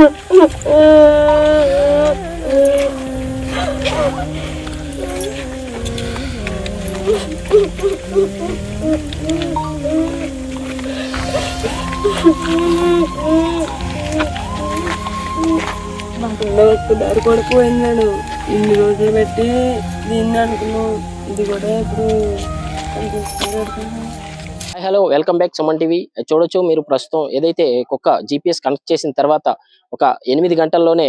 మా పిల్ల ఒక్కదారి కొడుకు పోయినాడు. ఇన్ని రోజులు పెట్టి దీన్ని అనుకున్నాం. ఇది కూడా ఇప్పుడు hello, welcome back Suman TV. చూడొచ్చు మీరు ప్రస్తుతం ఏదైతే కుక్క జిపిఎస్ కనెక్ట్ చేసిన తర్వాత ఒక 8 గంటల్లోనే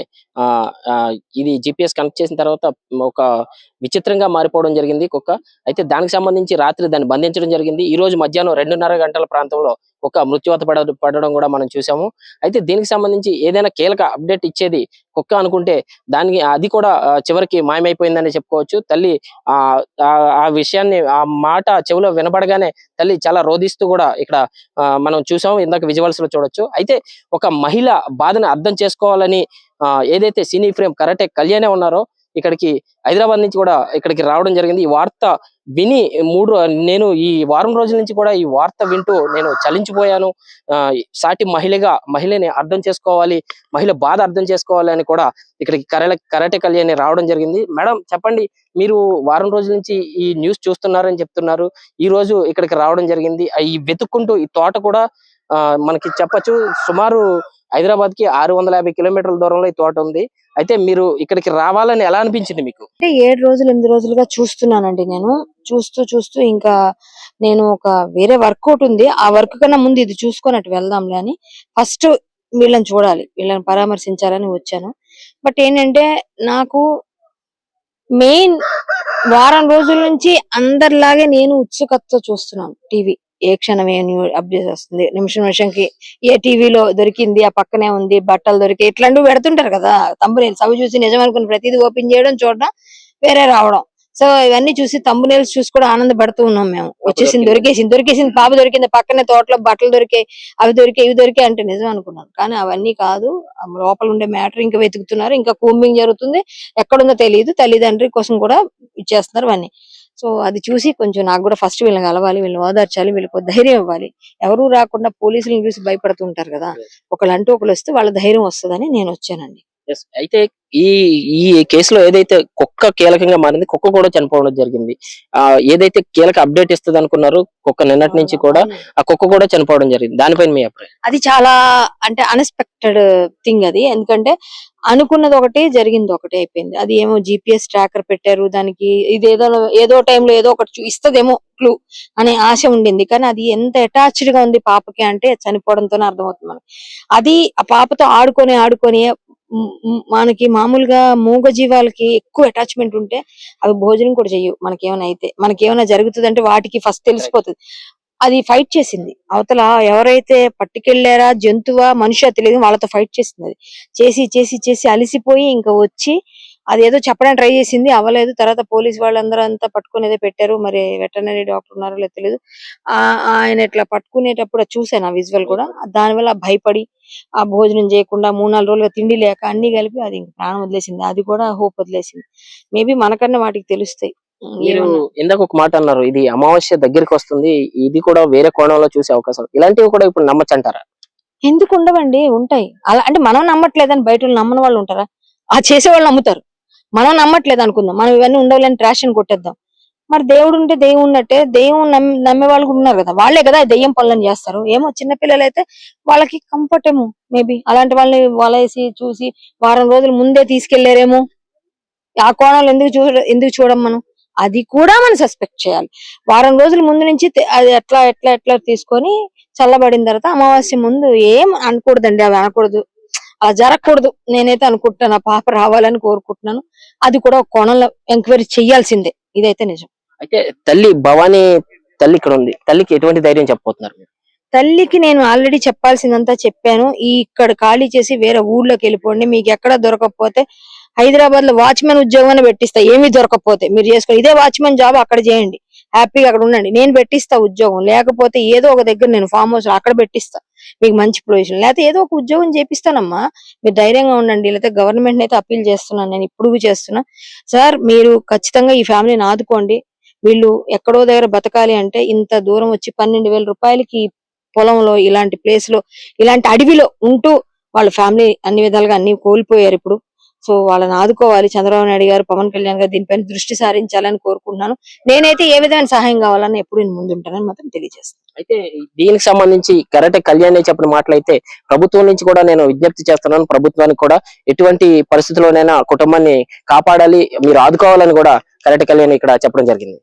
ఇది జిపిఎస్ కనెక్ట్ చేసిన తర్వాత ఒక విచిత్రంగా మారిపోవడం జరిగింది కుక్క. అయితే దానికి సంబంధించి రాత్రి దాన్ని బంధించడం జరిగింది. ఈ రోజు మధ్యాహ్నం 2:30 గంటల ప్రాంతంలో ఒక మృత్యువాత పడడం కూడా మనం చూసాము. అయితే దీనికి సంబంధించి ఏదైనా కీలక అప్డేట్ ఇచ్చేది కుక్క అనుకుంటే దానికి అది కూడా చివరికి మాయమైపోయిందని చెప్పుకోవచ్చు. తల్లి ఆ విషయాన్ని ఆ మాట చెవిలో వినపడగానే తల్లి చాలా రోధిస్తూ కూడా ఇక్కడ మనం చూసాము. ఇందాక విజువల్స్ లో చూడొచ్చు. అయితే ఒక మహిళ బాధను అర్థం చేసుకోవాలని ఏదైతే సినీ ఫ్రేమ్ కరాటే కళ్యాణే ఉన్నారో ఇక్కడికి హైదరాబాద్ నుంచి కూడా ఇక్కడికి రావడం జరిగింది. ఈ వార్త విని నేను ఈ వారం రోజుల నుంచి కూడా ఈ వార్త వింటూ నేను చలించిపోయాను. సాటి మహిళని అర్థం చేసుకోవాలి, మహిళ బాధ అర్థం చేసుకోవాలి అని కూడా ఇక్కడికి కరాటే కళ్యాణి రావడం జరిగింది. మేడం చెప్పండి, మీరు వారం రోజుల నుంచి ఈ న్యూస్ చూస్తున్నారని చెప్తున్నారు. ఈ రోజు ఇక్కడికి రావడం జరిగింది. ఈ వెతుక్కుంటూ ఈ తోట కూడా మనకి చెప్పచ్చు సుమారు హైదరాబాద్ కి 650 కిలోమీటర్ల దూరంలో ఈ తోట ఉంది. అయితే మీరు ఇక్కడికి రావాలని ఎలా అనిపించింది మీకు? అంటే 7 రోజులు 8 రోజులుగా చూస్తున్నానండి. నేను చూస్తూ ఇంకా నేను ఒక వేరే వర్కౌట్ ఉంది. ఆ వర్క్ కన్నా ముందు ఇది చూసుకొని అటు వెళ్దాంలే అని ఫస్ట్ వీళ్ళని చూడాలి, వీళ్ళని పరామర్శించాలని వచ్చాను. బట్ ఏంటంటే నాకు మెయిన్ వారం రోజుల నుంచి అందరిలాగే నేను ఉత్సుకతతో చూస్తున్నాను టీవీ. ఏ క్షణం ఏ అప్డేట్ వస్తుంది, నిమిషంకి ఏ టీవీలో దొరికింది, ఆ పక్కనే ఉంది, బట్టలు దొరికి ఇట్లాంటివి పెడుతుంటారు కదా తంబునేల్స్. అవి చూసి నిజం అనుకుని ప్రతిదీ ఓపెన్ చేయడం, చూడడం, వేరే రావడం. సో ఇవన్నీ చూసి తంబునేల్స్ చూసి కూడా ఆనందపడుతూ ఉన్నాం మేము. వచ్చేసింది, దొరికేసింది, పాప దొరికింది, పక్కనే తోటలో బట్టలు దొరికాయి, ఇవి దొరికాయి అంటే నిజం అనుకున్నాను. కానీ అవన్నీ కాదు. లోపల ఉండే మ్యాటర్ ఇంకా వెతుకుతున్నారు, ఇంకా కూంబింగ్ జరుగుతుంది. ఎక్కడుందో తెలియదు. తల్లిదండ్రి కోసం కూడా ఇచ్చేస్తున్నారు అవన్నీ. సో అది చూసి కొంచెం నాకు కూడా ఫస్ట్ వీళ్ళని కలవాలి, వీళ్ళని ఓదార్చాలి, వీళ్ళకి ధైర్యం ఇవ్వాలి. ఎవరు రాకుండా పోలీసులను చూసి భయపడుతుంటారు కదా, ఒకళ్ళు వస్తే వాళ్ళ ధైర్యం వస్తుందని నేను వచ్చానండి. అయితే ఈ కేసులో ఏదైతే కుక్క కీలకంగా మారింది, కుక్క కూడా చనిపోవడం జరిగింది. ఏదైతే కీలక అప్డేట్ ఇస్తుంది అనుకున్నారు కుక్క, నిన్నటి నుంచి కూడా ఆ కుక్క కూడా చనిపోవడం జరిగింది. దానిపైన మీ అభిప్రాయం? అది చాలా అంటే అన్ఎక్స్పెక్టెడ్ థింగ్ అది. ఎందుకంటే అనుకున్నది ఒకటి, జరిగింది ఒకటి అయిపోయింది. అది ఏమో జిపిఎస్ ట్రాకర్ పెట్టారు దానికి, ఇది ఏదో టైంలో ఏదో ఒకటి ఇస్తదేమో క్లూ అనే ఆశ ఉండింది. కానీ అది ఎంత అటాచ్డ్ గా ఉంది పాపకి అంటే చనిపోవడంతోనే అర్థమవుతుంది మనకి. అది ఆ పాపతో ఆడుకొని మనకి మామూలుగా మూగ జీవాలకి ఎక్కువ అటాచ్మెంట్ ఉంటే అవి భోజనం కూడా చెయ్యవు. మనకేమైనా జరుగుతుంది అంటే వాటికి ఫస్ట్ తెలిసిపోతుంది. అది ఫైట్ చేసింది. అవతల ఎవరైతే పట్టుకెళ్లారా, జంతువా మనిషి తెలియదు, వాళ్ళతో ఫైట్ చేసింది. అది చేసి అలిసిపోయి ఇంకా వచ్చి అదేదో చెప్పడానికి ట్రై చేసింది, అవ్వలేదు. తర్వాత పోలీస్ వాళ్ళందరూ అంతా పట్టుకుని ఏదో పెట్టారు. మరి వెటర్నరీ డాక్టర్ ఉన్నారో లేదో తెలియదు. ఆయన ఇట్లా పట్టుకునేటప్పుడు చూసాను ఆ విజువల్ కూడా. దానివల్ల భయపడి ఆ భోజనం చేయకుండా 3-4 రోజులుగా తిండి లేక అన్ని కలిపి అది ప్రాణం వదిలేసింది. అది కూడా హోప్ వదిలేసింది. మేబీ మనకన్నా వాటికి తెలుస్తాయి. మీరు ఇందాక ఒక మాట అన్నారు, ఇది అమావాస్య దగ్గరికి వస్తుంది, ఇది కూడా వేరే కోణంలో చూసే అవకాశం, ఇలాంటివి కూడా ఇప్పుడు నమ్మచ్చు అంటారా? ఎందుకు ఉండవండి, ఉంటాయి. అలా అంటే మనం నమ్మట్లేదని బయట నమ్మని వాళ్ళు ఉంటారా? ఆ చేసే వాళ్ళు నమ్ముతారు. మనం నమ్మట్లేదు అనుకుందాం, మనం ఇవన్నీ ఉండవులని ట్రాషన్ కొట్టేద్దాం. మరి దేవుడు ఉంటే దెయ్యం ఉన్నట్టే, దెయ్యం నమ్మే వాళ్ళు కూడా ఉన్నారు కదా, వాళ్లే కదా దెయ్యం పనులను చేస్తారు. ఏమో చిన్నపిల్లలు అయితే వాళ్ళకి కంఫర్ట్ ఏమో, మేబీ అలాంటి వాళ్ళని వలేసి చూసి వారం రోజుల ముందే తీసుకెళ్లారేమో. ఆ కోణాలు ఎందుకు చూడం మనం? అది కూడా మనం సస్పెక్ట్ చేయాలి. వారం రోజుల ముందు నుంచి అది ఎట్లా తీసుకొని చల్లబడిన తర్వాత అమావాస్య ముందు ఏం అనకూడదండి, అవి అనకూడదు, అలా జరగకూడదు. నేనైతే అనుకుంటున్నాను, ఆ పాప రావాలని కోరుకుంటున్నాను. అది కూడా ఒక కోణంలో ఎంక్వైరీ చెయ్యాల్సిందే, ఇదైతే నిజం. అయితే భవానీ తల్లి ఇక్కడ ఉంది, తల్లికి ఎటువంటి ధైర్యం చెప్పబోతున్నారు? తల్లికి నేను ఆల్రెడీ చెప్పాల్సిందంతా చెప్పాను. ఇక్కడ ఖాళీ చేసి వేరే ఊర్లోకి వెళ్ళిపోండి, మీకు ఎక్కడ దొరకకపోతే హైదరాబాద్ లో వాచ్మెన్ ఉద్యోగాన్ని పెట్టిస్తా, ఏమీ దొరకకపోతే మీరు చేసుకోండి, ఇదే వాచ్మెన్ జాబ్ అక్కడ చేయండి, హ్యాపీగా అక్కడ ఉండండి, నేను పెట్టిస్తా ఉద్యోగం. లేకపోతే ఏదో ఒక దగ్గర నేను ఫామ్ హౌస్ అక్కడ పెట్టిస్తా మీకు మంచి పొజిషన్, లేకపోతే ఏదో ఒక ఉద్యోగం చేపిస్తానమ్మా, మీరు ధైర్యంగా ఉండండి. లేకపోతే గవర్నమెంట్ అయితే అప్పీల్ చేస్తున్నాను, నేను ఇప్పుడు చేస్తున్నా. సార్ మీరు ఖచ్చితంగా ఈ ఫ్యామిలీని ఆదుకోండి. వీళ్ళు ఎక్కడో దగ్గర బతకాలి అంటే ఇంత దూరం వచ్చి 12,000 రూపాయలకి పొలంలో, ఇలాంటి ప్లేస్ లో, ఇలాంటి అడవిలో ఉంటూ వాళ్ళ ఫ్యామిలీ అన్ని విధాలుగా అన్ని కోల్పోయారు ఇప్పుడు. సో వాళ్ళని ఆదుకోవాలి చంద్రబాబు నాయుడు గారు, పవన్ కళ్యాణ్ గారు దీనిపైన దృష్టి సారించాలని కోరుకుంటున్నాను. నేనైతే ఏ విధమైన సహాయం కావాలని ఎప్పుడు నేను ముందుంటానని మాత్రం తెలియజేస్తాను. అయితే దీనికి సంబంధించి కరెక్ట్ కళ్యాణ్ చెప్పిన మాటలైతే ప్రభుత్వం నుంచి కూడా నేను విజ్ఞప్తి చేస్తున్నాను. ప్రభుత్వానికి కూడా ఎటువంటి పరిస్థితుల్లోనైనా కుటుంబాన్ని కాపాడాలి, మీరు ఆదుకోవాలని కూడా కరెక్ట్ కళ్యాణ్ ఇక్కడ చెప్పడం జరిగింది.